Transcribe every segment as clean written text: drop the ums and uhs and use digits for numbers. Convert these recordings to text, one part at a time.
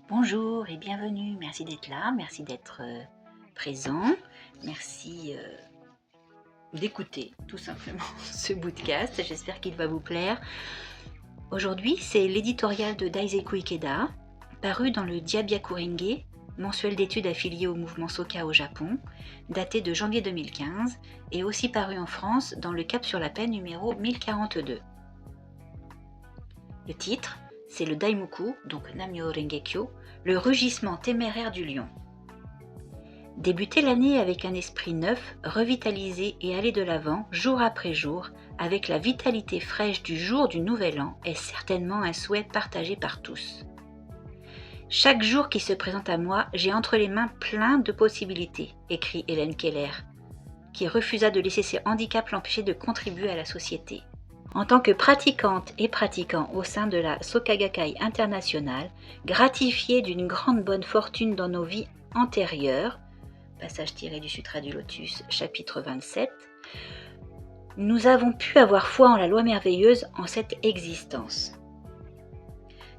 Bonjour et bienvenue, merci d'être là, merci d'être présent, merci d'écouter tout simplement ce bootcast, j'espère qu'il va vous plaire. Aujourd'hui, c'est l'éditorial de Daiseku Ikeda, paru dans le Diabyakurengi, mensuel d'études affilié au mouvement Soka au Japon, daté de janvier 2015, et aussi paru en France dans le Cap sur la Paix numéro 1042. Le titre, c'est le Daimoku, donc Namyo Rengekyo, le rugissement téméraire du lion. Débuter l'année avec un esprit neuf, revitalisé et aller de l'avant, jour après jour, avec la vitalité fraîche du jour du nouvel an, est certainement un souhait partagé par tous. Chaque jour qui se présente à moi, j'ai entre les mains plein de possibilités, écrit Hélène Keller, qui refusa de laisser ses handicaps l'empêcher de contribuer à la société. En tant que pratiquante et pratiquant au sein de la Soka Gakkai internationale, gratifiés d'une grande bonne fortune dans nos vies antérieures, passage tiré du Sutra du Lotus, chapitre 27, nous avons pu avoir foi en la loi merveilleuse en cette existence.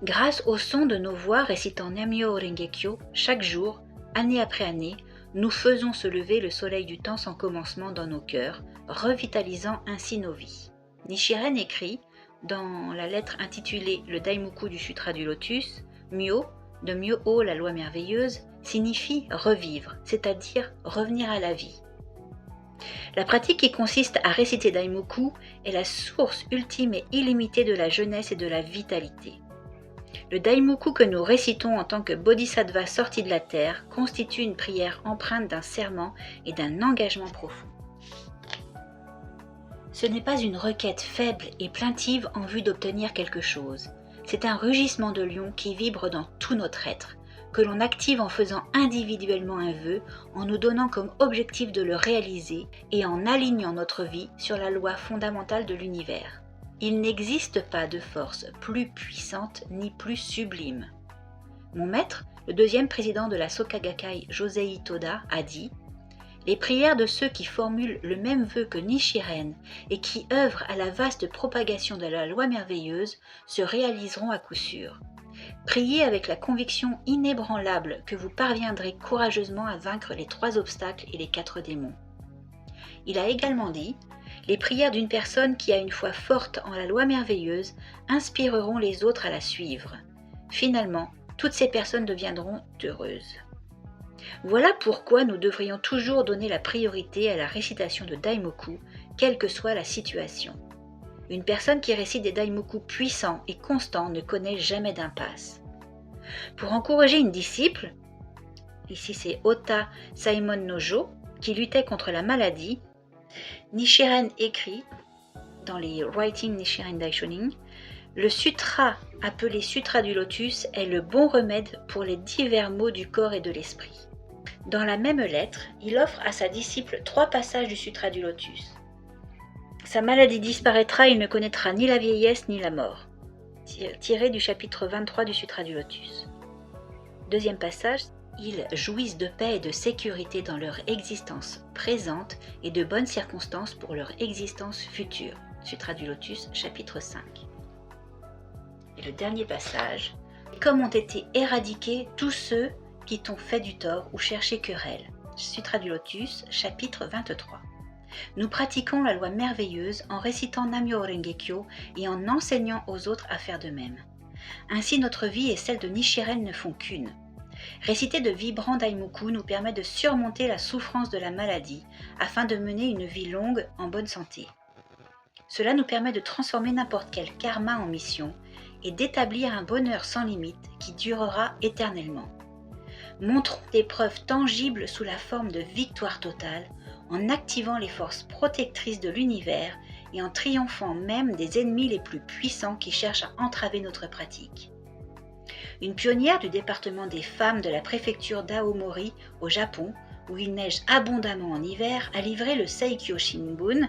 Grâce au son de nos voix récitant Namyo Rengekyo, chaque jour, année après année, nous faisons se lever le soleil du temps sans commencement dans nos cœurs, revitalisant ainsi nos vies. Nichiren écrit, dans la lettre intitulée Le Daimoku du Sutra du Lotus, Myo, de Myo-o, la loi merveilleuse, signifie revivre, c'est-à-dire revenir à la vie. La pratique qui consiste à réciter Daimoku est la source ultime et illimitée de la jeunesse et de la vitalité. Le Daimoku que nous récitons en tant que bodhisattva sorti de la terre constitue une prière empreinte d'un serment et d'un engagement profond. Ce n'est pas une requête faible et plaintive en vue d'obtenir quelque chose. C'est un rugissement de lion qui vibre dans tout notre être, que l'on active en faisant individuellement un vœu, en nous donnant comme objectif de le réaliser et en alignant notre vie sur la loi fondamentale de l'univers. Il n'existe pas de force plus puissante ni plus sublime. Mon maître, le deuxième président de la Soka Gakkai, Josei Toda, a dit « Les prières de ceux qui formulent le même vœu que Nichiren et qui œuvrent à la vaste propagation de la loi merveilleuse se réaliseront à coup sûr. Priez avec la conviction inébranlable que vous parviendrez courageusement à vaincre les 3 obstacles et les 4 démons. » Il a également dit « Les prières d'une personne qui a une foi forte en la loi merveilleuse inspireront les autres à la suivre. Finalement, toutes ces personnes deviendront heureuses. » Voilà pourquoi nous devrions toujours donner la priorité à la récitation de Daimoku, quelle que soit la situation. Une personne qui récite des Daimoku puissants et constants ne connaît jamais d'impasse. Pour encourager une disciple, ici c'est Ota Saimon Nojo, qui luttait contre la maladie, Nichiren écrit, dans les Writing Nichiren Daishonin, le sutra appelé Sutra du Lotus est le bon remède pour les divers maux du corps et de l'esprit. Dans la même lettre, il offre à sa disciple 3 passages du Sutra du Lotus. Sa maladie disparaîtra et il ne connaîtra ni la vieillesse ni la mort. Tiré du chapitre 23 du Sutra du Lotus. Deuxième passage, ils jouissent de paix et de sécurité dans leur existence présente et de bonnes circonstances pour leur existence future. Sutra du Lotus, chapitre 5. Et le dernier passage, comme ont été éradiqués tous ceux qui t'ont fait du tort ou cherché querelle. Sutra du Lotus, chapitre 23. Nous pratiquons la loi merveilleuse en récitant Namyo Rengekyo et en enseignant aux autres à faire de même. Ainsi notre vie et celle de Nichiren ne font qu'une. Réciter de vibrants Daimoku nous permet de surmonter la souffrance de la maladie afin de mener une vie longue en bonne santé. Cela nous permet de transformer n'importe quel karma en mission et d'établir un bonheur sans limite qui durera éternellement. Montrons des preuves tangibles sous la forme de victoire totale en activant les forces protectrices de l'univers et en triomphant même des ennemis les plus puissants qui cherchent à entraver notre pratique. Une pionnière du département des femmes de la préfecture d'Aomori au Japon, où il neige abondamment en hiver, a livré le Seikyo Shimbun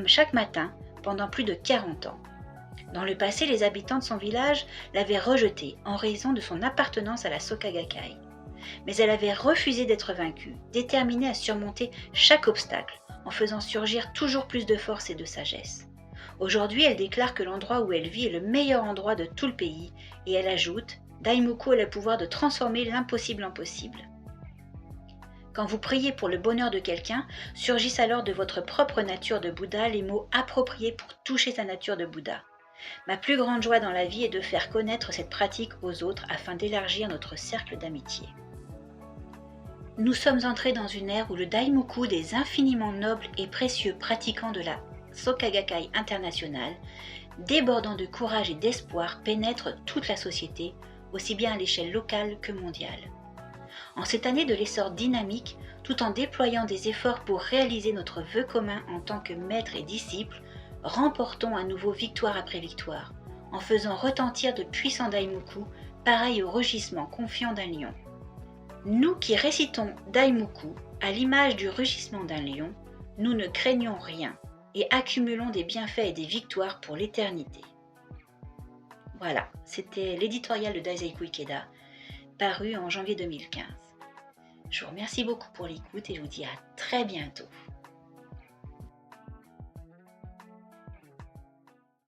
chaque matin pendant plus de 40 ans. Dans le passé, les habitants de son village l'avaient rejetée en raison de son appartenance à la Soka Gakkai. Mais elle avait refusé d'être vaincue, déterminée à surmonter chaque obstacle, en faisant surgir toujours plus de force et de sagesse. Aujourd'hui, elle déclare que l'endroit où elle vit est le meilleur endroit de tout le pays, et elle ajoute Daimoku a le pouvoir de transformer l'impossible en possible. Quand vous priez pour le bonheur de quelqu'un, surgissent alors de votre propre nature de Bouddha les mots appropriés pour toucher sa nature de Bouddha. Ma plus grande joie dans la vie est de faire connaître cette pratique aux autres afin d'élargir notre cercle d'amitié. Nous sommes entrés dans une ère où le Daimoku des infiniment nobles et précieux pratiquants de la Soka Gakkai internationale, débordant de courage et d'espoir, pénètre toute la société, aussi bien à l'échelle locale que mondiale. En cette année de l'essor dynamique, tout en déployant des efforts pour réaliser notre vœu commun en tant que maître et disciple, remportons à nouveau victoire après victoire, en faisant retentir de puissants Daimoku, pareils au rugissement confiant d'un lion. Nous qui récitons Daimoku, à l'image du rugissement d'un lion, nous ne craignons rien et accumulons des bienfaits et des victoires pour l'éternité. Voilà, c'était l'éditorial de Daisaku Ikeda, paru en janvier 2015. Je vous remercie beaucoup pour l'écoute et je vous dis à très bientôt.